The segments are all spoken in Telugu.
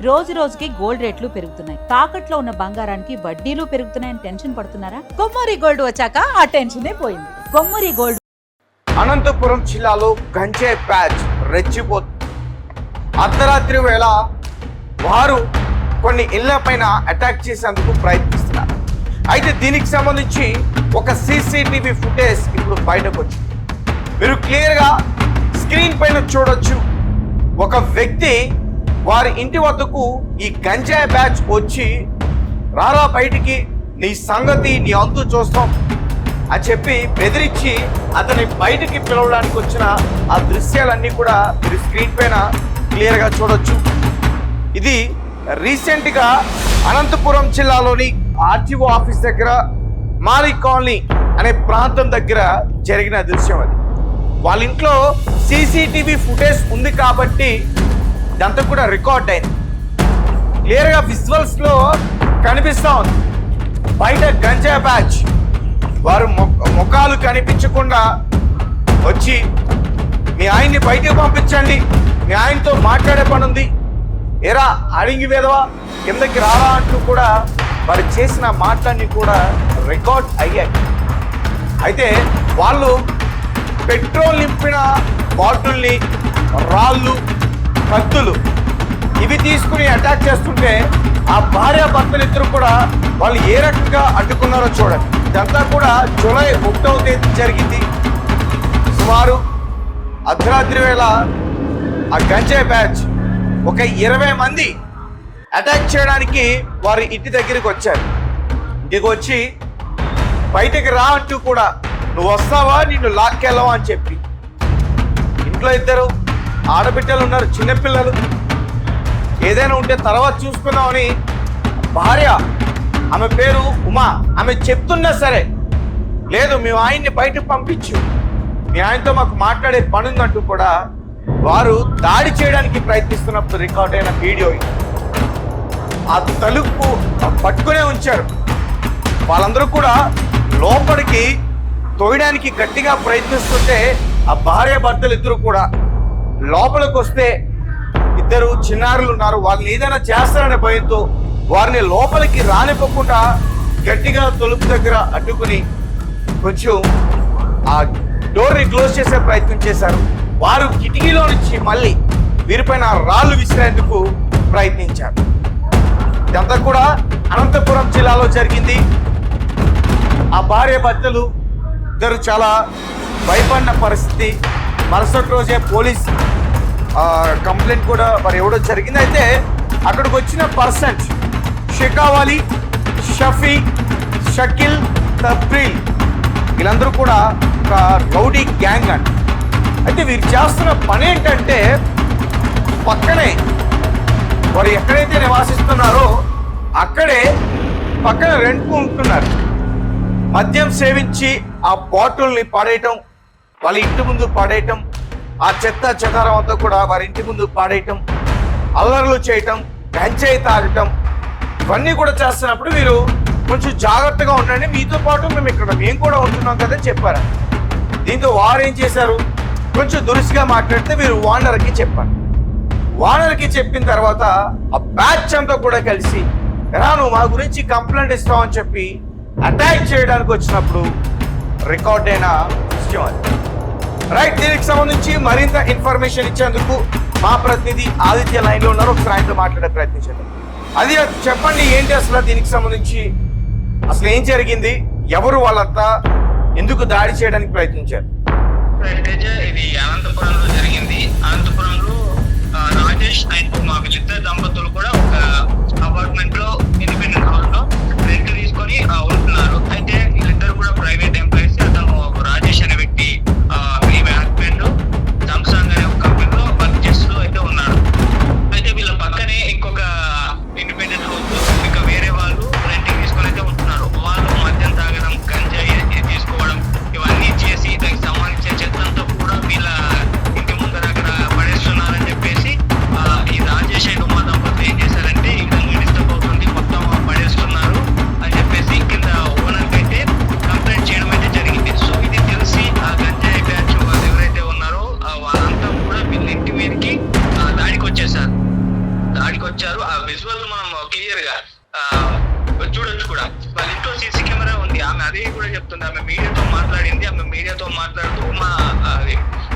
రోజు రోజుకి గోల్డ్ రేట్లు పెరుగుతున్నాయి. తాకట్లో ఉన్న బంగారానికి వడ్డీలు పెరుగుతున్నాయని టెన్షన్ పడుతున్నారా? కొమ్మూరి గోల్డ్ వచ్చాక ఆ టెన్షనే పోయింది. కొమ్మూరి గోల్డ్. అనంతపురం జిల్లాలో గంజాయి బ్యాచ్ రెచ్చిపోతుంది. అర్ధరాత్రి వేళ వారు కొన్ని ఇళ్ల పైన అటాక్ చేసేందుకు ప్రయత్నిస్తున్నారు. అయితే దీనికి సంబంధించి ఒక సీసీటీవీ ఫుటేజ్ ఇప్పుడు బయటకు వచ్చింది. మీరు క్లియర్గా స్క్రీన్ పైన చూడొచ్చు. ఒక వ్యక్తి వారి ఇంటి వద్దకు ఈ గంజాయి బ్యాచ్ వచ్చి, రారా బయటికి, నీ సంగతి నీ అంతు చూస్తాం అని చెప్పి బెదిరించి అతని బయటికి పిలవడానికి వచ్చిన ఆ దృశ్యాలన్నీ కూడా మీరు స్క్రీన్ పైన క్లియర్గా చూడొచ్చు. ఇది రీసెంట్గా అనంతపురం జిల్లాలోని ఆర్టీఓ ఆఫీస్ దగ్గర మారీ కాలనీ అనే ప్రాంతం దగ్గర జరిగిన దృశ్యం. అది వాళ్ళ ఇంట్లో సీసీటీవీ ఫుటేజ్ ఉంది కాబట్టి ఇదంతా కూడా రికార్డ్ అయింది. క్లియర్గా విజువల్స్లో కనిపిస్తూ ఉంది. బయట గంజాయి బ్యాచ్ వారు ముఖాలు కనిపించకుండా వచ్చి, మీ ఆయన్ని బయటకు పంపించండి, మీ ఆయనతో మాట్లాడే పని ఉంది, ఎరా అడిగి వేదవా కిందకి రారా అంటూ కూడా వారు చేసిన మాటలన్నీ కూడా రికార్డ్ అయ్యాయి. అయితే వాళ్ళు పెట్రోల్ నింపిన బాటిల్ని, రాళ్ళు, కత్తులు ఇవి తీసుకుని అటాక్ చేస్తుంటే ఆ భార్య భర్తలిద్దరూ కూడా వాళ్ళు ఏ రకంగా అడ్డుకున్నారో చూడండి. ఇదంతా కూడా జూలై 1వ తేదీ జరిగింది. సుమారు అర్ధరాత్రి వేళ ఆ గంజాయి బ్యాచ్ ఒక 20 మంది అటాక్ చేయడానికి వారి ఇంటి దగ్గరికి వచ్చారు. ఇంటికి వచ్చి బయటకు రా అంటూ కూడా, నువ్వు వస్తావా, నిన్ను లాక్కెళ్ళవా అని చెప్పి, ఇంట్లో 2 ఆడబిడ్డలు ఉన్నారు, చిన్నపిల్లలు, ఏదైనా ఉంటే తర్వాత చూసుకుందామని భార్య, ఆమె పేరు ఉమా, ఆమె చెప్తున్నా సరే, లేదు మేము ఆయన్ని బయటకు పంపించు, మీ ఆయనతో మాకు మాట్లాడే పని ఉందంటూ కూడా వారు దాడి చేయడానికి ప్రయత్నిస్తున్నప్పుడు రికార్డ్ అయిన వీడియో. ఆ తలుపు పట్టుకునే ఉంచారు. వాళ్ళందరూ కూడా లోపలికి తోయడానికి గట్టిగా ప్రయత్నిస్తుంటే ఆ భార్య భర్తలు ఇద్దరు కూడా లోపలికి వస్తే, 2 చిన్నారులు ఉన్నారు, వాళ్ళని ఏదైనా చేస్తారనే భయంతో వారిని లోపలికి రానివ్వకుండా గట్టిగా తలుపు దగ్గర అడ్డుకుని కొంచెం ఆ డోర్ని క్లోజ్ చేసే ప్రయత్నం చేశారు. వారు కిటికీలో నుంచి మళ్ళీ వీరిపైన రాళ్ళు విసిరేందుకు ప్రయత్నించారు. ఇదంతా కూడా అనంతపురం జిల్లాలో జరిగింది. ఆ భార్య భర్తలు ఇద్దరు చాలా భయపడిన పరిస్థితి. మరుసటి రోజే పోలీస్ కంప్లైంట్ కూడా మరి ఇవ్వడం జరిగింది. అయితే అక్కడికి వచ్చిన పర్సన్స్ షెకావాలి, షఫీ, షకిల్, తబ్రీల్ వీళ్ళందరూ కూడా ఒక రౌడీ గ్యాంగ్ అంట. అయితే వీరు చేస్తున్న పని ఏంటంటే, పక్కనే వారు ఎక్కడైతే నివాసిస్తున్నారో అక్కడే పక్కన రెంట్కు ఉంటున్నారు. మద్యం సేవించి ఆ బాటిల్ని పడేయటం, వాళ్ళ ఇంటి ముందు పడేయటం, ఆ చెత్త చెదారం అంతా కూడా వారి ఇంటి ముందు పాడేయటం, అల్లర్లు చేయటం, గంజాయి తాగటం, ఇవన్నీ కూడా చేస్తున్నప్పుడు మీరు కొంచెం జాగ్రత్తగా ఉండండి, మీతో పాటు మేము కూడా ఉంటున్నాం కదా చెప్పారు. దీంతో వారు ఏం చేశారు, కొంచెం దురుసుగా మాట్లాడితే మీరు ఓనర్కి చెప్పారు. ఓనర్కి చెప్పిన తర్వాత ఆ బ్యాచ్ అంతా కూడా కలిసి, ఎలా నువ్వు మా గురించి కంప్లైంట్ ఇస్తావని చెప్పి అటాక్ చేయడానికి వచ్చినప్పుడు రికార్డ్ అయిన విషయం అది. రైట్, దీనికి సంబంధించి మరింత ఇన్ఫర్మేషన్ ఇచ్చేందుకు మా ప్రతినిధి ఆదిత్య లైన్లో ఉన్నారు. ఒకసారి ఆయనతో మాట్లాడే ప్రయత్నించండి. అది చెప్పండి, ఏంటి అసలు దీనికి సంబంధించి అసలు ఏం జరిగింది, ఎవరు వాళ్ళంతా, ఎందుకు దాడి చేయడానికి ప్రయత్నించారు? ఇది అనంతపురంలో జరిగింది. అనంతపురంలో రాజేష్ అండ్ మా వీళ్ళిద్దరు దంపతులు కూడా ఒక అపార్ట్మెంట్ లో ఇండిపెండెంట్ హౌస్ లో రెంట్ తీసుకొని ఉంటున్నారు. అయితే వీళ్ళిద్దరు కూడా ప్రైవేట్ ఎంప్లాయీస్. అతను రాజేష్ అనే వ్యక్తి ఈమె హస్బెండ్ సామ్సంగ్ అనే ఒక కంపెనీలో వర్క్ చేస్తూ అయితే ఉన్నారు. అయితే వీళ్ళ పక్కనే ఇంకొక ఇండిపెండెంట్ హౌస్ లో ఇంకా వేరే వాళ్ళు రెంటింగ్ తీసుకొని అయితే ఉంటున్నారు. వాళ్ళు మద్యం తాగడం, గంజాయి తీసుకోవడం ఇవన్నీ చేసి దానికి సంబంధించిన చెత్తంతా కూడా వీళ్ళ ఇంటి ముందర అక్కడ పడేస్తున్నారని చెప్పేసి ఈ రాజేష్ అండ్ ఆ విజువల్ మనం క్లియర్ గా చూడొచ్చు కూడా. వాళ్ళ ఇంట్లో సీసీ కెమెరా ఉంది. ఆమె అదే కూడా చెప్తుంది. ఆమె మీడియాతో మాట్లాడింది. ఆమె మీడియాతో మాట్లాడుతూ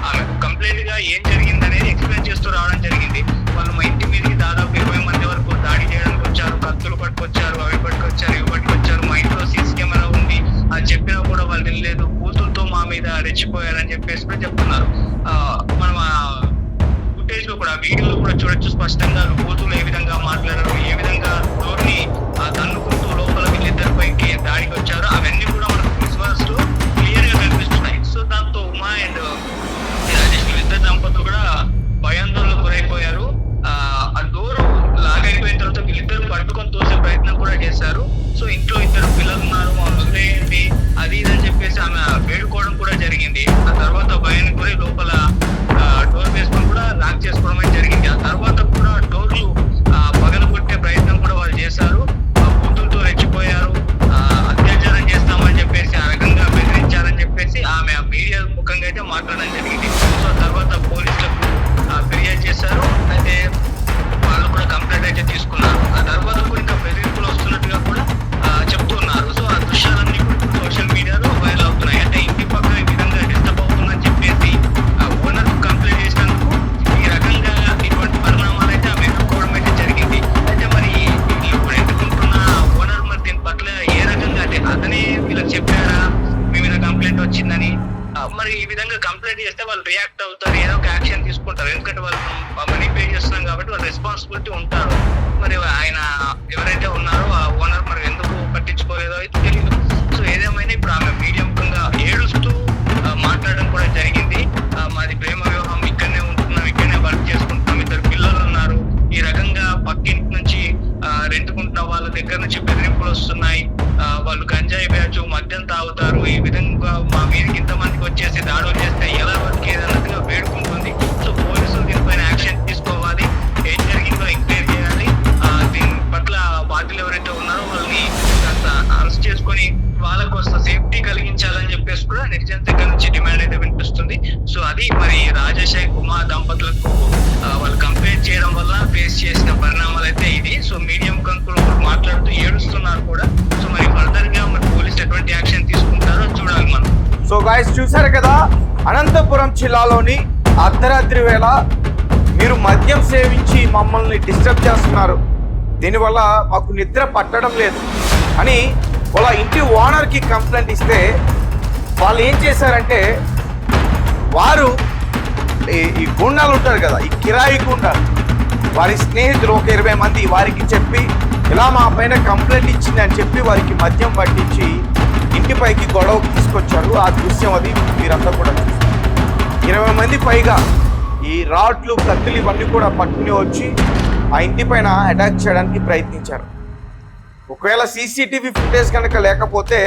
ఆమె కంప్లైంట్ గా ఏం జరిగింది అనేది ఎక్స్ప్లెయిన్ చేస్తూ రావడం జరిగింది. వాళ్ళు మా ఇంటి మీదకి దాదాపు 20 మంది వరకు దాడి చేయడానికి వచ్చారు, కత్తులు పట్టుకొచ్చారు, అవి పట్టుకొచ్చారు, ఇవి పట్టుకొచ్చారు, మా ఇంట్లో సీసీ కెమెరా ఉంది అది చెప్పినా కూడా వాళ్ళు తెలియలేదు, బూతులతో మా మీద రెచ్చిపోయారని చెప్పేసి కూడా చెప్తున్నారు. మనం ఫుటేజ్ లో కూడా వీడియోలో కూడా చూడొచ్చు స్పష్టంగా బూతులు ఏ విధంగా మాట్లాడారు, ఏ విధంగా డోర్ని తన్నుకుంటూ లోపల వీళ్ళిద్దరి పైకి దాడికి వచ్చారు. అవన్నీ కూడా మనకు విజువల్స్ లో క్లియర్ గా కనిపిస్తున్నాయి. సో దాంతో ఉమా అండ్ రాజేష్ వీళ్ళిద్దరు దంపతులు కూడా భయాందోళనకు గురైపోయారు. ఆ డోర్ లాగైపోయిన తర్వాత వీళ్ళిద్దరు పట్టుకొని తోసే ప్రయత్నం కూడా చేశారు. సో ఇంట్లో 2 పిల్లలు ఉన్నారు, మా వదిలేయండి అది ఇది అని చెప్పేసి ఆమె వేడుకోవడం కూడా జరిగింది. ఆ తర్వాత భయానికి గురై లోపల డోర్ వేసుకొని కూడా లాక్ చేసుకోవడం జరిగింది. ఆ తర్వాత కూడా డోర్లు పగలగొట్టే ప్రయత్నం కూడా వాళ్ళు చేశారు. కూతురుతో రెచ్చిపోయారు, అత్యాచారం చేస్తామని చెప్పేసి ఆ రకంగా బెదిరించారని చెప్పేసి ఆమె మీడియా ముఖంగా అయితే మాట్లాడడం జరిగింది. సో తర్వాత పోలీసులకు ఫిర్యాదు చేశారు. అయితే వాళ్ళు కూడా కంప్లైంట్ అయితే తీసుకున్నారు. ఆ తర్వాత కూడా ఇంకా బెదిరింపులు వస్తున్నట్టుగా కూడా చెప్తున్నారు. సో ఆ దృశ్యాలన్నీ కూడా సోషల్ మీడియాలో వైరల్ అవుతున్నాయి. అంటే ఇంటి పక్కన ఈ విధంగా డిస్టర్బ్ అవుతుందని చెప్పేసి ఓనర్ కంప్లైంట్ చేసినందుకు ఈ రకంగా ఇటువంటి పరిణామాలు అయితే ఆమె ఎదుర్కోవడం అయితే జరిగింది. అయితే మరి ఇప్పుడు ఎదుర్కొంటున్న ఓనర్ మరి దీని పట్ల ఏ రకంగా, అంటే అతనే వీళ్ళకి చెప్పారా మీ మీద కంప్లైంట్ వచ్చిందని, మరి ఈ విధంగా కంప్లైంట్ చేస్తే వాళ్ళు రియాక్ట్ అవుతారు, ఏదో ఒక యాక్షన్ తీసుకుంటారు. ఎందుకంటే వాళ్ళు మనీ పే చేస్తున్నాం కాబట్టి వాళ్ళు రెస్పాన్సిబిలిటీ ఉంటారు. మరి ఆయన ఎవరైతే ఉన్నారో ఆ ఓనర్ మరి ఎందుకు పట్టించుకోలేదో అయితే తెలియదు. సో ఏదేమైనా ఇప్పుడు ఆమె మీడియా ముఖంగా ఏడుస్తూ మాట్లాడడం కూడా జరిగింది. మాది ప్రేమ వివాహం, ఇక్కడనే ఉంటున్నాం, ఇక్కడనే వర్క్ చేసుకుంటున్నాం, 2 పిల్లలు ఉన్నారు, ఈ రకంగా పక్కింటి నుంచి రెంటుకుంటున్న వాళ్ళ దగ్గర నుంచి బెదిరింపులు వస్తున్నాయి, వాళ్ళు గంజాయి బ్యాచ్ మద్యం తాగుతారు, ఈ విధంగా మా మీదకి ఇంతమందికి వచ్చేసి దాడులు చేస్తే ఎలా బతికేది అన్నట్టుగా వేడుకుంటుంది. సో పోలీసులు దీనిపైన యాక్షన్ తీసుకోవాలి, ఏం జరిగిందో ఎంక్వైరీ చేయాలి, దీని పట్ల బాధ్యులు ఎవరైతే ఉన్నారో వాళ్ళని అరెస్ట్ చేసుకొని వాళ్ళకు వస్త సేఫ్టీ కలిగించాలని చెప్పేసి కూడా నెటిజన్స్ దగ్గర నుంచి డిమాండ్ అయితే వినిపిస్తుంది. సో అది మరి రాజేష్ ఉమా దంపతులకు వాళ్ళు కంప్లైంట్ చేయడం వల్ల ఫేస్ చేసిన పరిణామాలు అయితే ఇది. సో మీడియం కంకులు మాట్లాడుతూ ఏడుస్తున్నారు కూడా. సో మరి ఫర్దర్ గా మరి పోలీసులు ఎటువంటి యాక్షన్ తీసుకుంటారో చూడాలి మనం. సో గాయస్ చూసారు కదా, అనంతపురం జిల్లాలోని అర్ధరాత్రి వేళ మీరు మద్యం సేవించి మమ్మల్ని డిస్టర్బ్ చేస్తున్నారు, దీనివల్ల మాకు నిద్ర పట్టడం లేదు అని వాళ్ళ ఇంటి ఓనర్కి కంప్లైంట్ ఇస్తే వాళ్ళు ఏం చేశారంటే, వారు ఈ గుండాలు ఉంటారు కదా, ఈ కిరాయి గుండాలు, వారి స్నేహితులు ఒక 20 మంది వారికి చెప్పి ఇలా మా పైన కంప్లైంట్ ఇచ్చింది అని చెప్పి వారికి మద్యం పట్టించి ఇంటిపైకి గొడవకు తీసుకొచ్చారు. ఆ దృశ్యం అది మీరంతా కూడా చూస్తారు. 20 మంది పైగా ఈ రాడ్లు, కత్తులు ఇవన్నీ కూడా పట్టుకుని వచ్చి ఆ ఇంటి పైన అటాక్ చేయడానికి ప్రయత్నించారు. ఒకవేళ సీసీటీవీ ఫుటేజ్ కనుక లేకపోతే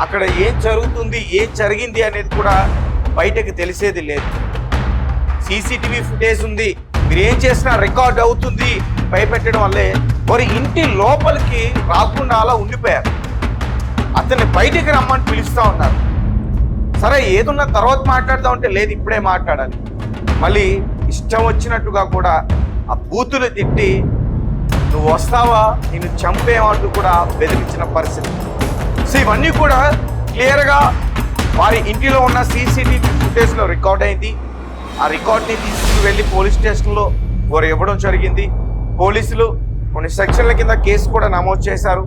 అక్కడ ఏం జరుగుతుంది, ఏం జరిగింది అనేది కూడా బయటకు తెలిసేది లేదు. సీసీటీవీ ఫుటేజ్ ఉంది, మీరు ఏం చేసినా రికార్డ్ అవుతుంది భయపెట్టడం వల్లే వారి ఇంటి లోపలికి రాకుండా అలా ఉండిపోయారు. అతన్ని బయటికి రమ్మని పిలుస్తూ ఉన్నారు. సరే ఏదున్నా తర్వాత మాట్లాడదాం అంటే లేదు, ఇప్పుడే మాట్లాడాలి. మళ్ళీ ఇష్టం వచ్చినట్టుగా కూడా ఆ బూతులు తిట్టి నువ్వు వస్తావా నేను చంపేమంటూ కూడా బెదిరించిన పరిస్థితి. సో ఇవన్నీ కూడా క్లియర్గా వారి ఇంటిలో ఉన్న సీసీటీవీ ఫుటేజ్లో రికార్డ్ అయింది. ఆ రికార్డ్ని తీసుకుని వెళ్ళి పోలీస్ స్టేషన్లో వారు ఇవ్వడం జరిగింది. పోలీసులు కొన్ని సెక్షన్ల కింద కేసు కూడా నమోదు చేశారు.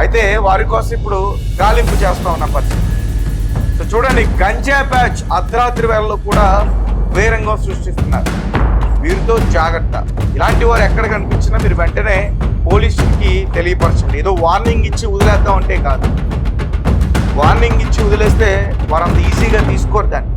అయితే వారి కోసం ఇప్పుడు గాలింపు చేస్తూ ఉన్న పరిస్థితి. సో చూడండి, గంజా బ్యాచ్ అర్ధరాత్రి వేళలో కూడా వేరంగం సృష్టిస్తున్నారు. వీరితో జాగ్రత్త. ఇలాంటి వారు ఎక్కడ కనిపించినా మీరు వెంటనే పోలీసులకి తెలియపరచండి. ఏదో వార్నింగ్ ఇచ్చి వదిలేద్దాం అంటే కాదు. వార్నింగ్ ఇచ్చి వదిలేస్తే వారంత ఈజీగా తీసుకోరు దాన్ని.